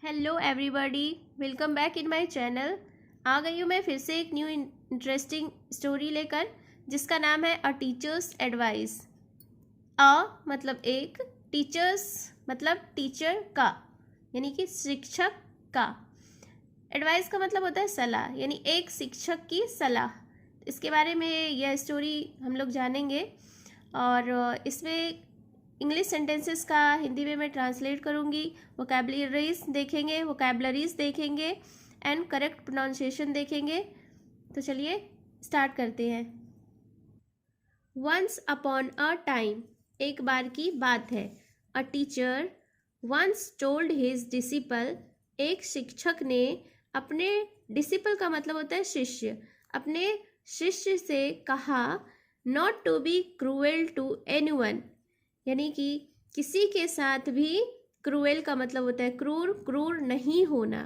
Hello everybody, welcome back in my channel. आ गई हूँ मैं फिर से एक न्यू इंटरेस्टिंग स्टोरी लेकर, जिसका नाम है अ टीचर्स एडवाइस। अ मतलब एक, टीचर्स मतलब टीचर का, यानी कि शिक्षक का। एडवाइस का मतलब होता है सलाह, यानी एक शिक्षक की सलाह। इसके बारे में यह स्टोरी हम लोग जानेंगे और इसमें इंग्लिश सेंटेंसेस का हिंदी में मैं ट्रांसलेट करूँगी। वोकैबलरीज देखेंगे एंड करेक्ट प्रोनाउंसिएशन देखेंगे। तो चलिए स्टार्ट करते हैं। वंस अपॉन अ टाइम, एक बार की बात है। A teacher once told his disciple, एक शिक्षक ने अपने, डिसिपल का मतलब होता है शिष्य, अपने शिष्य से कहा, not to be cruel to anyone, यानी कि किसी के साथ भी, क्रूएल का मतलब होता है क्रूर, क्रूर नहीं होना।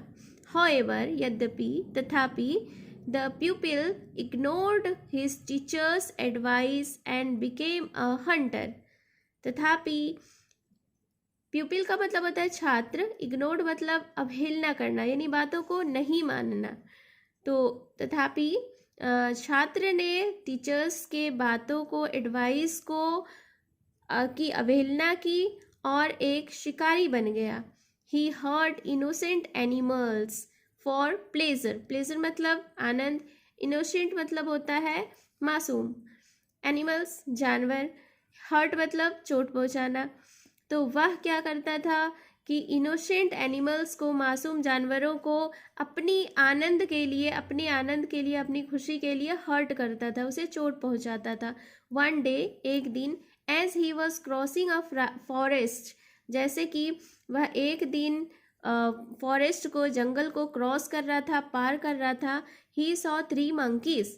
हाउएवर, यद्यपि, तथापि, the प्यूपिल ignored his teachers advice and became a Hunter. तथापि, प्यूपिल का मतलब होता है छात्र, इग्नोर्ड मतलब अवहेलना करना, यानी बातों को नहीं मानना। तो तथापि छात्र ने टीचर्स के बातों को, एडवाइस को की अवहेलना की और एक शिकारी बन गया। He hurt innocent animals for pleasure, pleasure मतलब आनंद, इनोसेंट मतलब होता है मासूम, एनिमल्स जानवर, हर्ट मतलब चोट पहुंचाना। तो वह क्या करता था कि इनोसेंट एनिमल्स को, मासूम जानवरों को अपनी आनंद के लिए, अपने आनंद के लिए, अपनी खुशी के लिए हर्ट करता था, उसे चोट पहुंचाता था। वन डे, एक दिन, as he was crossing a forest, जैसे कि वह एक दिन फॉरेस्ट को, जंगल को क्रॉस कर रहा था, पार कर रहा था। ही सॉ 3 monkeys,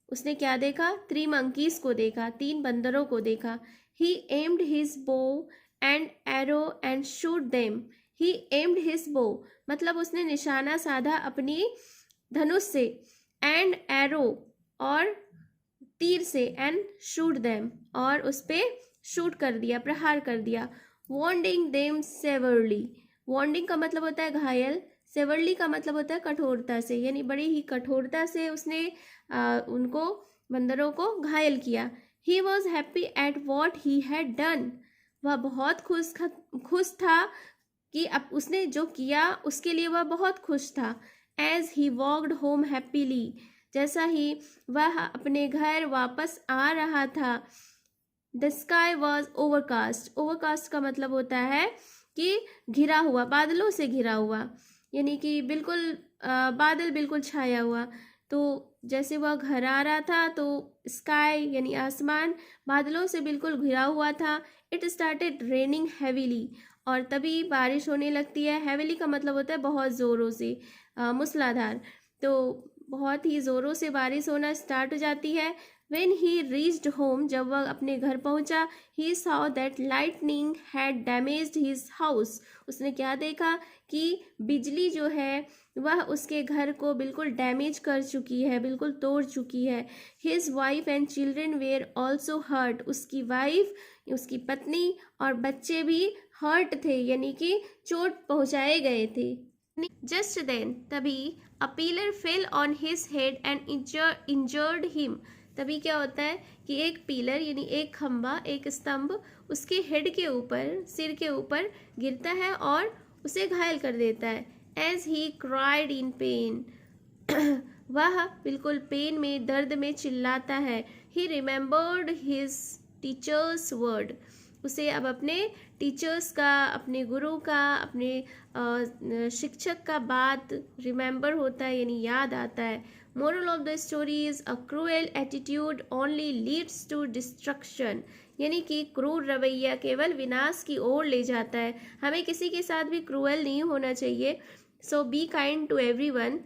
उसने क्या देखा? 3 monkeys को देखा, 3 बंदरों को देखा। He aimed his bow and arrow and shoot them. He aimed his bow मतलब उसने निशाना साधा अपनी धनुष से, एंड एरो और तीर से, एंड शूट देम और उस पे शूट कर दिया, प्रहार कर दिया। वॉन्डिंग देम सेवरली, वॉन्डिंग का मतलब होता है घायल, सेवरली का मतलब होता है कठोरता से, यानी बड़ी ही कठोरता से उसने उनको, बंदरों को घायल किया। He was happy at what he had done, वह बहुत खुश था कि अब उसने जो किया उसके लिए वह बहुत खुश था। As he walked home happily, जैसा ही वह अपने घर वापस आ रहा था। The sky was overcast, overcast का मतलब होता है कि घिरा हुआ, बादलों से घिरा हुआ, यानी कि बिल्कुल बादल बिल्कुल छाया हुआ। तो जैसे वह घर आ रहा था तो स्काई यानी आसमान बादलों से बिल्कुल घिरा हुआ था। इट स्टार्टेड रेनिंग हैवीली, और तभी बारिश होने लगती है। हैवीली का मतलब होता है बहुत ज़ोरों से, मूसलाधार। तो बहुत ही ज़ोरों से बारिश होना स्टार्ट हो जाती है। When he reached home, जब वह अपने घर पहुंचा, he saw that lightning had damaged his house, उसने क्या देखा कि बिजली जो है वह उसके घर को बिल्कुल डैमेज कर चुकी है, बिल्कुल तोड़ चुकी है। His wife and children were also hurt, उसकी वाइफ, उसकी पत्नी और बच्चे भी हर्ट थे, यानी कि चोट पहुंचाए गए थे। जस्ट देन, तभी, a pillar fell on his head and injured him, तभी क्या होता है कि एक पिलर यानी एक खंभा, एक स्तंभ उसके हेड के ऊपर, सिर के ऊपर गिरता है और उसे घायल कर देता है। As he cried in pain, वह बिल्कुल पेन में, दर्द में चिल्लाता है। He remembered his teacher's word, उसे अब अपने टीचर्स का, अपने गुरु का, अपने शिक्षक का बात रिमेंबर होता है, यानी याद आता है। Moral of the story is a cruel attitude only leads to destruction, यानी कि क्रूर रवैया केवल विनाश की ओर ले जाता है। हमें किसी के साथ भी क्रूएल नहीं होना चाहिए। सो बी काइंड टू एवरीवन।